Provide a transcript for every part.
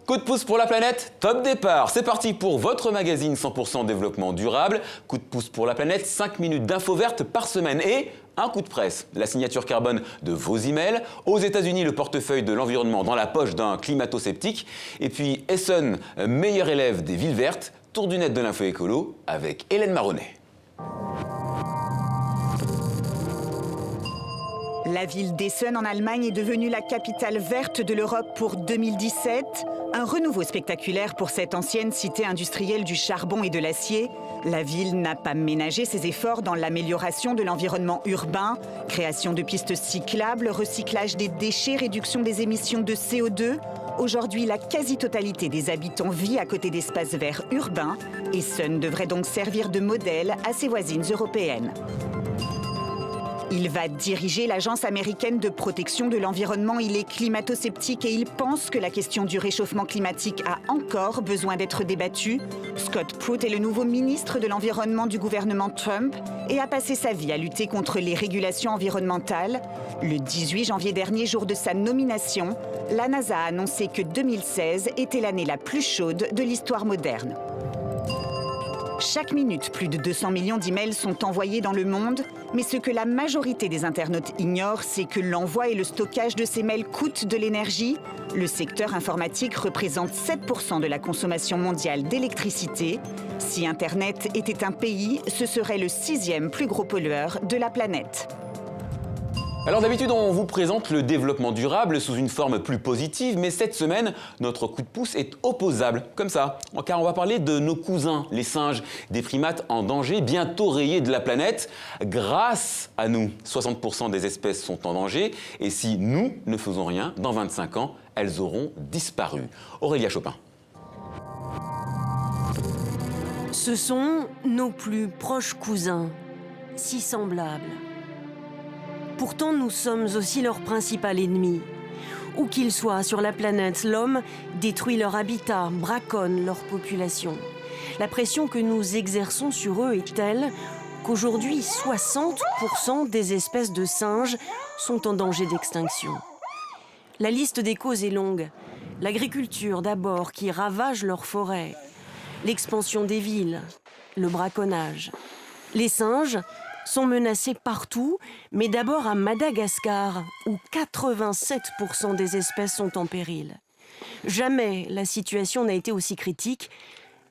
Coup de pouce pour la planète, top départ. C'est parti pour votre magazine 100% développement durable. Coup de pouce pour la planète, 5 minutes d'infos vertes par semaine et un coup de presse. La signature carbone de vos emails. Aux États-Unis, le portefeuille de l'environnement dans la poche d'un climato-sceptique. Et puis Essen, meilleur élève des villes vertes. Tour du net de l'info écolo avec Hélène Marronnet. La ville d'Essen en Allemagne est devenue la capitale verte de l'Europe pour 2017. Un renouveau spectaculaire pour cette ancienne cité industrielle du charbon et de l'acier. La ville n'a pas ménagé ses efforts dans l'amélioration de l'environnement urbain, création de pistes cyclables, recyclage des déchets, réduction des émissions de CO2. Aujourd'hui, la quasi-totalité des habitants vit à côté d'espaces verts urbains. Essen devrait donc servir de modèle à ses voisines européennes. Il va diriger l'Agence américaine de protection de l'environnement. Il est climato-sceptique et il pense que la question du réchauffement climatique a encore besoin d'être débattue. Scott Pruitt est le nouveau ministre de l'Environnement du gouvernement Trump et a passé sa vie à lutter contre les régulations environnementales. Le 18 janvier dernier, jour de sa nomination, la NASA a annoncé que 2016 était l'année la plus chaude de l'histoire moderne. Chaque minute, plus de 200 millions d'emails sont envoyés dans le monde. Mais ce que la majorité des internautes ignorent, c'est que l'envoi et le stockage de ces mails coûtent de l'énergie. Le secteur informatique représente 7% de la consommation mondiale d'électricité. Si Internet était un pays, ce serait le 6e plus gros pollueur de la planète. Alors d'habitude, on vous présente le développement durable sous une forme plus positive, mais cette semaine, notre coup de pouce est opposable, comme ça. Car on va parler de nos cousins, les singes, des primates en danger, bientôt rayés de la planète. Grâce à nous, 60% des espèces sont en danger, et si nous ne faisons rien, dans 25 ans, elles auront disparu. Aurélia Chopin. Ce sont nos plus proches cousins, si semblables. Pourtant, nous sommes aussi leur principal ennemi. Où qu'ils soient sur la planète, l'homme détruit leur habitat, braconne leur population. La pression que nous exerçons sur eux est telle qu'aujourd'hui, 60% des espèces de singes sont en danger d'extinction. La liste des causes est longue. L'agriculture d'abord, qui ravage leurs forêts. L'expansion des villes, le braconnage. Les singes sont menacés partout, mais d'abord à Madagascar, où 87% des espèces sont en péril. Jamais la situation n'a été aussi critique.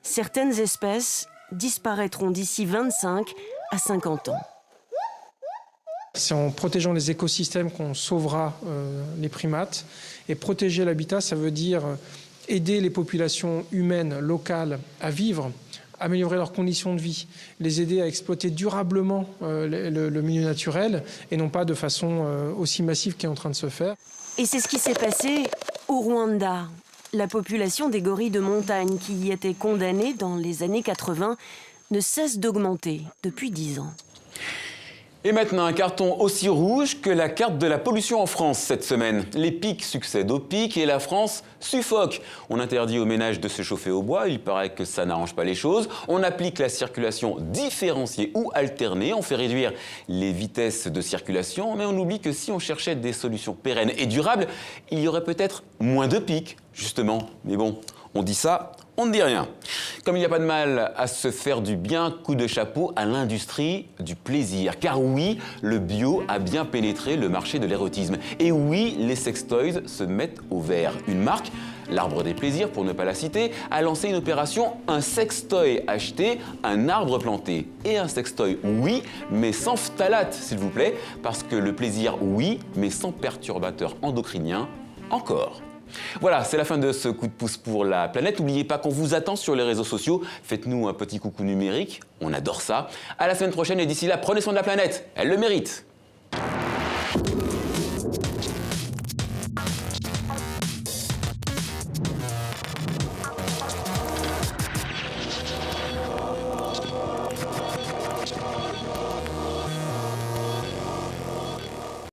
Certaines espèces disparaîtront d'ici 25 à 50 ans. C'est en protégeant les écosystèmes qu'on sauvera les primates. Et protéger l'habitat, ça veut dire aider les populations humaines locales à vivre, améliorer leurs conditions de vie, les aider à exploiter durablement le milieu naturel et non pas de façon aussi massive qui est en train de se faire. Et c'est ce qui s'est passé au Rwanda. La population des gorilles de montagne qui y était condamnée dans les années 80 ne cesse d'augmenter depuis 10 ans. Et maintenant, un carton aussi rouge que la carte de la pollution en France cette semaine. Les pics succèdent aux pics et la France suffoque. On interdit aux ménages de se chauffer au bois, il paraît que ça n'arrange pas les choses. On applique la circulation différenciée ou alternée, on fait réduire les vitesses de circulation, mais on oublie que si on cherchait des solutions pérennes et durables, il y aurait peut-être moins de pics, justement. Mais bon, on dit ça, on ne dit rien. Comme il n'y a pas de mal à se faire du bien, coup de chapeau à l'industrie du plaisir. Car oui, le bio a bien pénétré le marché de l'érotisme. Et oui, les sextoys se mettent au vert. Une marque, l'Arbre des Plaisirs pour ne pas la citer, a lancé une opération un sextoy acheté, un arbre planté. Et un sextoy, oui, mais sans phtalate, s'il vous plaît. Parce que le plaisir, oui, mais sans perturbateur endocrinien, encore. Voilà, c'est la fin de ce coup de pouce pour la planète. N'oubliez pas qu'on vous attend sur les réseaux sociaux. Faites-nous un petit coucou numérique, on adore ça. À la semaine prochaine et d'ici là, prenez soin de la planète, elle le mérite.